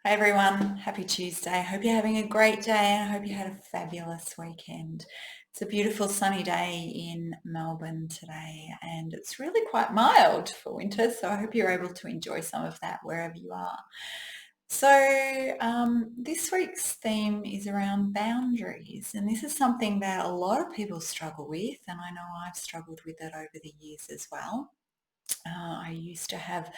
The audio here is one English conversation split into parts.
Hi everyone, happy Tuesday. I hope you're having a great day and I hope you had a fabulous weekend. It's a beautiful sunny day in Melbourne today and it's really quite mild for winter, so I hope you're able to enjoy some of that wherever you are. This week's theme is around boundaries, and this is something that a lot of people struggle with, and I know I've struggled with it over the years as well. I used to have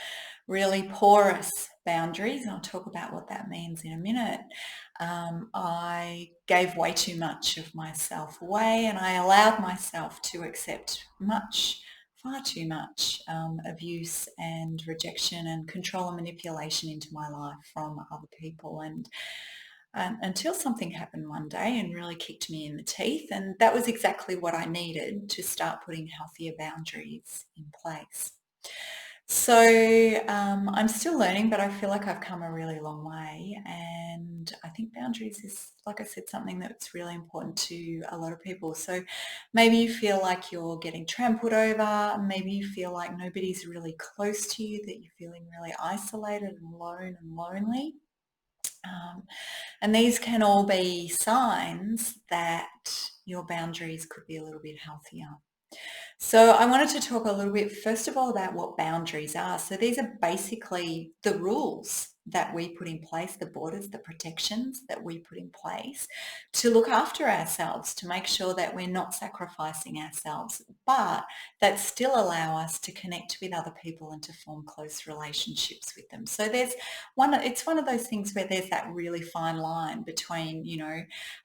really porous boundaries. I'll talk about what that means in a minute. I gave way too much of myself away and I allowed myself to accept far too much abuse and rejection and control and manipulation into my life from other people. And until something happened one day and really kicked me in the teeth, and that was exactly what I needed to start putting healthier boundaries in place. I'm still learning, but I feel like I've come a really long way. And I think boundaries is, like I said, something that's really important to a lot of people. So maybe you feel like you're getting trampled over. Maybe you feel like nobody's really close to you, that you're feeling really isolated and alone and lonely. Um, and these can all be signs that your boundaries could be a little bit healthier. So I wanted to talk a little bit, first of all, about what boundaries are. So these are basically the rules that we put in place, the borders, the protections that we put in place to look after ourselves, to make sure that we're not sacrificing ourselves, but that still allow us to connect with other people and to form close relationships with them. So it's one of those things where there's that really fine line between,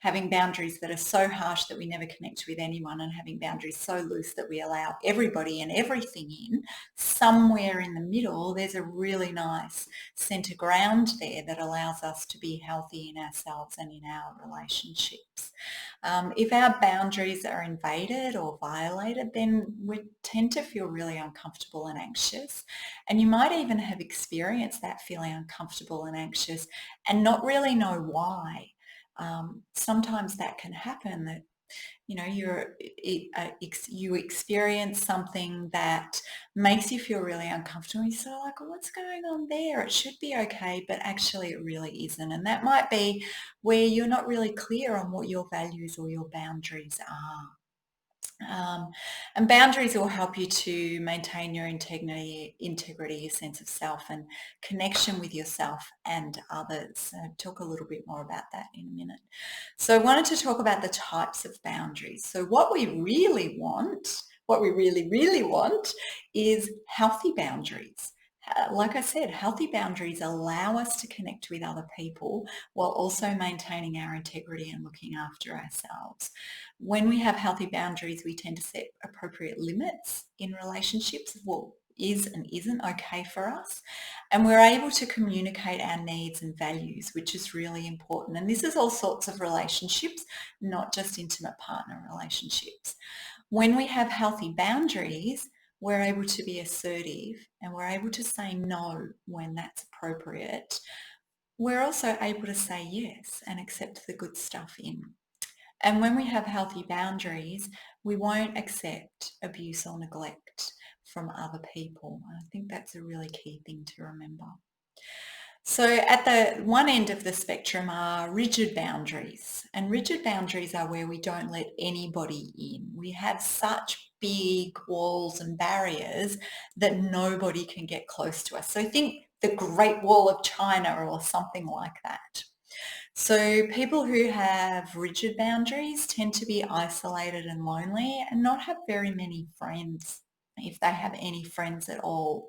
having boundaries that are so harsh that we never connect with anyone and having boundaries so loose that we allow everybody and everything in. Somewhere in the middle, there's a really nice center ground there that allows us to be healthy in ourselves and in our relationships. If our boundaries are invaded or violated, then we tend to feel really uncomfortable and anxious. And you might even have experienced that feeling uncomfortable and anxious and not really know why. Sometimes that can happen, that you experience something that makes you feel really uncomfortable. You're sort of like, well, what's going on there? It should be okay, but actually it really isn't. And that might be where you're not really clear on what your values or your boundaries are. Um, and boundaries will help you to maintain your integrity, your sense of self and connection with yourself and others. I'll talk a little bit more about that in a minute. So I wanted to talk about the types of boundaries. So what we really want, what we really, really want is healthy boundaries. Like I said, healthy boundaries allow us to connect with other people while also maintaining our integrity and looking after ourselves. When we have healthy boundaries, we tend to set appropriate limits in relationships of what is and isn't okay for us. And we're able to communicate our needs and values, which is really important. And this is all sorts of relationships, not just intimate partner relationships. When we have healthy boundaries, we're able to be assertive and we're able to say no when that's appropriate. We're also able to say yes and accept the good stuff in. And when we have healthy boundaries, we won't accept abuse or neglect from other people. I think that's a really key thing to remember. So at the one end of the spectrum are rigid boundaries. And rigid boundaries are where we don't let anybody in. We have such big walls and barriers that nobody can get close to us. So think the Great Wall of China or something like that. So people who have rigid boundaries tend to be isolated and lonely and not have very many friends, if they have any friends at all.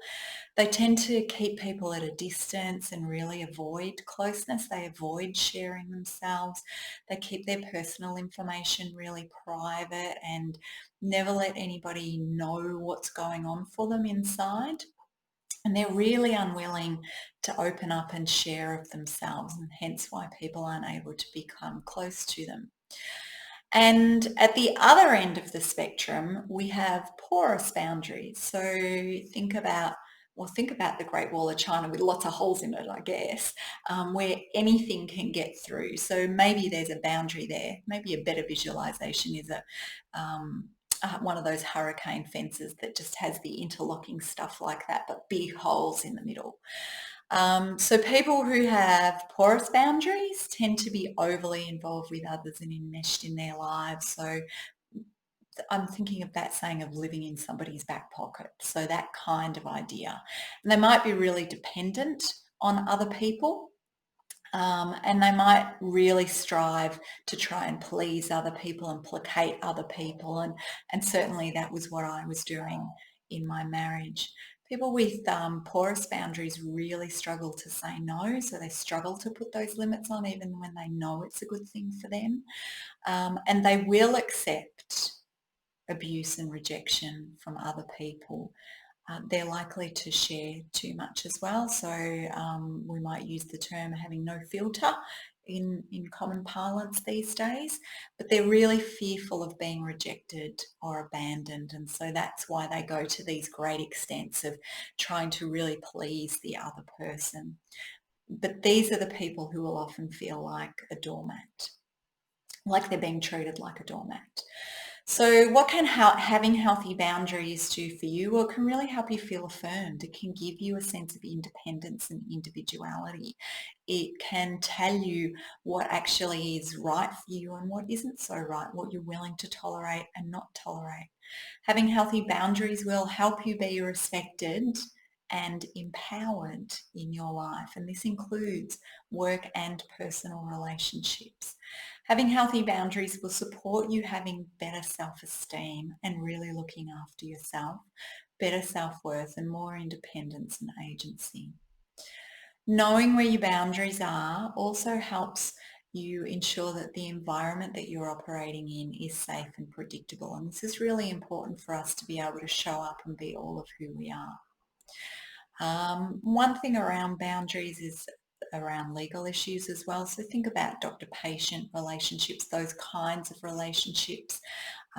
They tend to keep people at a distance and really avoid closeness. They avoid sharing themselves. They keep their personal information really private and never let anybody know what's going on for them inside. And they're really unwilling to open up and share of themselves, and hence why people aren't able to become close to them. And at the other end of the spectrum, we have porous boundaries. So think about the Great Wall of China with lots of holes in it, I guess, where anything can get through. So maybe there's a boundary there. Maybe a better visualization is one of those hurricane fences that just has the interlocking stuff like that, but big holes in the middle. So people who have porous boundaries tend to be overly involved with others and enmeshed in their lives. So I'm thinking of that saying of living in somebody's back pocket. So that kind of idea. And they might be really dependent on other people. And they might really strive to try and please other people and placate other people. And certainly that was what I was doing in my marriage. People with porous boundaries really struggle to say no, so they struggle to put those limits on even when they know it's a good thing for them. And they will accept abuse and rejection from other people. They're likely to share too much as well. So we might use the term having no filter in common parlance these days, but they're really fearful of being rejected or abandoned. And so that's why they go to these great extents of trying to really please the other person. But these are the people who will often feel like a doormat, like they're being treated like a doormat. So what can having healthy boundaries do for you? Well, it can really help you feel affirmed. It can give you a sense of independence and individuality. It can tell you what actually is right for you and what isn't so right, what you're willing to tolerate and not tolerate. Having healthy boundaries will help you be respected and empowered in your life. And this includes work and personal relationships. Having healthy boundaries will support you having better self-esteem and really looking after yourself, better self-worth and more independence and agency. Knowing where your boundaries are also helps you ensure that the environment that you're operating in is safe and predictable. And this is really important for us to be able to show up and be all of who we are. One thing around boundaries is around legal issues as well. So think about doctor-patient relationships, those kinds of relationships.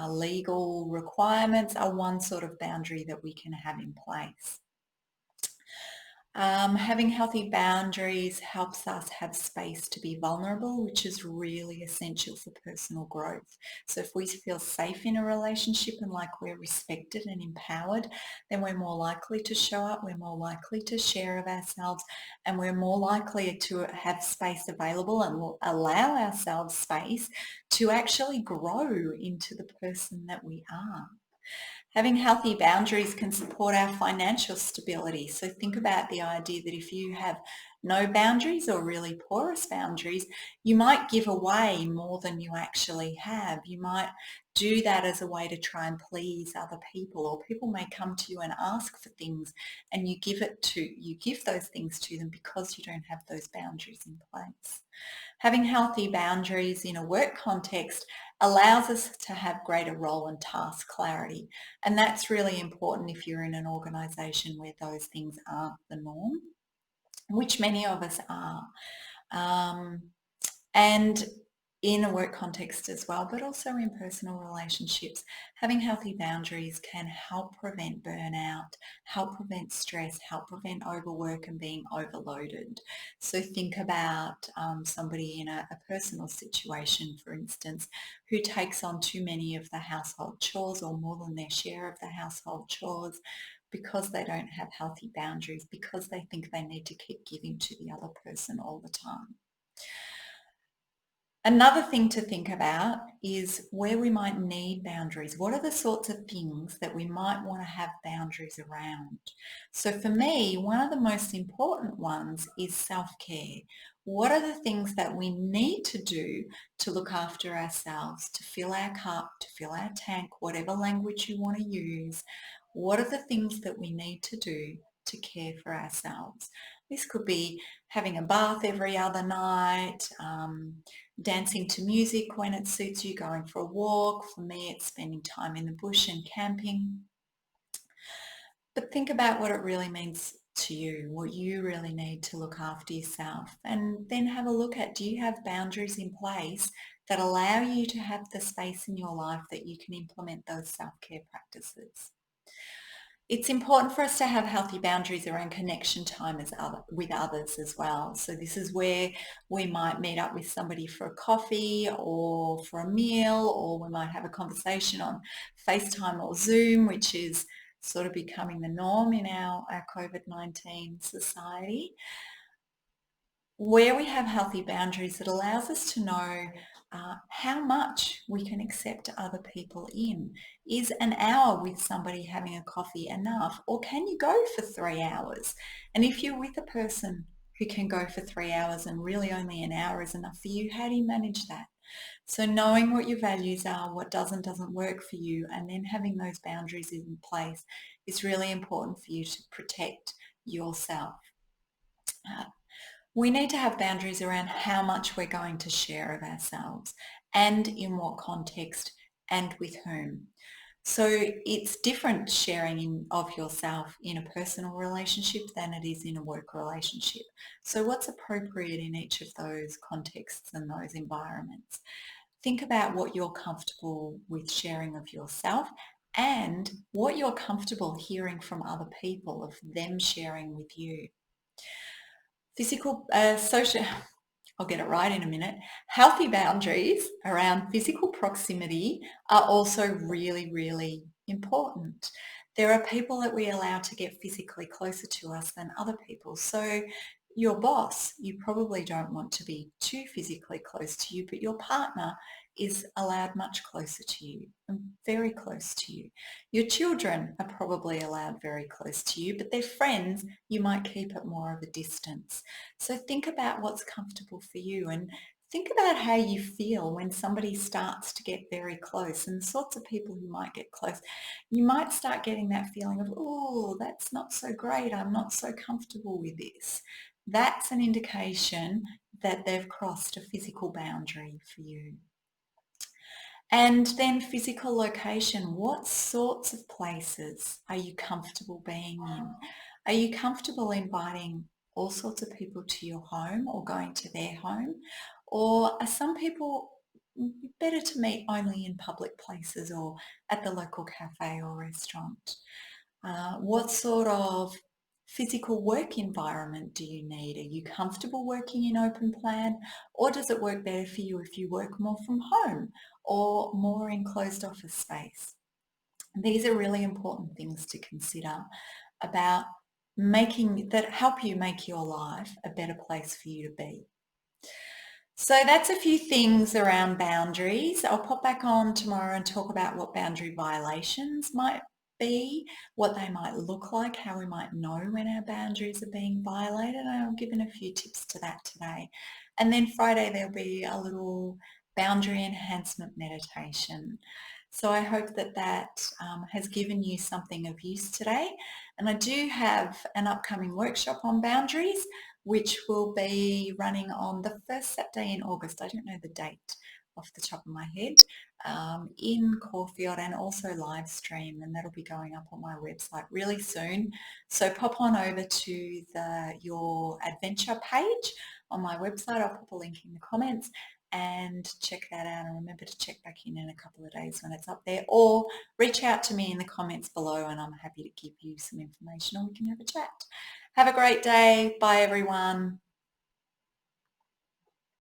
Legal requirements are one sort of boundary that we can have in place. Having healthy boundaries helps us have space to be vulnerable, which is really essential for personal growth. So if we feel safe in a relationship and like we're respected and empowered, then we're more likely to show up, we're more likely to share of ourselves, and we're more likely to have space available and will allow ourselves space to actually grow into the person that we are. Having healthy boundaries can support our financial stability. So think about the idea that if you have no boundaries or really porous boundaries, you might give away more than you actually have. You might do that as a way to try and please other people, or people may come to you and ask for things and you give those things to them because you don't have those boundaries in place. Having healthy boundaries in a work context allows us to have greater role and task clarity. And that's really important if you're in an organisation where those things aren't the norm, which many of us are. And in a work context as well, but also in personal relationships, having healthy boundaries can help prevent burnout, help prevent stress, help prevent overwork and being overloaded. So think about somebody in a personal situation, for instance, who takes on too many of the household chores or more than their share of the household chores because they don't have healthy boundaries, because they think they need to keep giving to the other person all the time. Another thing to think about is where we might need boundaries. What are the sorts of things that we might want to have boundaries around? So for me, one of the most important ones is self-care. What are the things that we need to do to look after ourselves, to fill our cup, to fill our tank, whatever language you want to use? What are the things that we need to do to care for ourselves? This could be having a bath every other night, dancing to music when it suits you, going for a walk. For me, it's spending time in the bush and camping. But think about what it really means to you, what you really need to look after yourself. And then have a look at, do you have boundaries in place that allow you to have the space in your life that you can implement those self-care practices? It's important for us to have healthy boundaries around connection time with others as well. So this is where we might meet up with somebody for a coffee or for a meal, or we might have a conversation on FaceTime or Zoom, which is sort of becoming the norm in our COVID-19 society. Where we have healthy boundaries, it allows us to know how much we can accept other people in. Is an hour with somebody having a coffee enough, or can you go for 3 hours? And if you're with a person who can go for 3 hours and really only an hour is enough for you, how do you manage that? So knowing what your values are, what doesn't work for you, and then having those boundaries in place is really important for you to protect yourself. Uh, we need to have boundaries around how much we're going to share of ourselves and in what context and with whom. So it's different sharing of yourself in a personal relationship than it is in a work relationship. So what's appropriate in each of those contexts and those environments? Think about what you're comfortable with sharing of yourself and what you're comfortable hearing from other people of them sharing with you. Social, I'll get it right in a minute. Healthy boundaries around physical proximity are also really, really important. There are people that we allow to get physically closer to us than other people. So your boss, you probably don't want to be too physically close to you, but your partner is allowed much closer to you and very close to you. Your children are probably allowed very close to you, but their friends, you might keep at more of a distance. So think about what's comfortable for you and think about how you feel when somebody starts to get very close and the sorts of people who might get close. You might start getting that feeling of, oh, that's not so great. I'm not so comfortable with this. That's an indication that they've crossed a physical boundary for you. And then physical location. What sorts of places are you comfortable being in? Are you comfortable inviting all sorts of people to your home or going to their home? Or are some people better to meet only in public places or at the local cafe or restaurant? What sort of physical work environment do you need? Are you comfortable working in open plan, or does it work better for you if you work more from home or more in closed office space? These are really important things to consider about making that help you make your life a better place for you to be. So that's a few things around boundaries. I'll pop back on tomorrow and talk about what boundary violations might be, what they might look like, how we might know when our boundaries are being violated. And I've given a few tips to that today. And then Friday there'll be a little boundary enhancement meditation. So I hope that has given you something of use today. And I do have an upcoming workshop on boundaries, which will be running on the first Saturday in August. I don't know the date off the top of my head, in Caulfield, and also live stream, and that'll be going up on my website really soon. So pop on over to your adventure page on my website. I'll put a link in the comments and check that out, and remember to check back in a couple of days when it's up there, or reach out to me in the comments below and I'm happy to give you some information or we can have a chat. Have a great day. Bye everyone.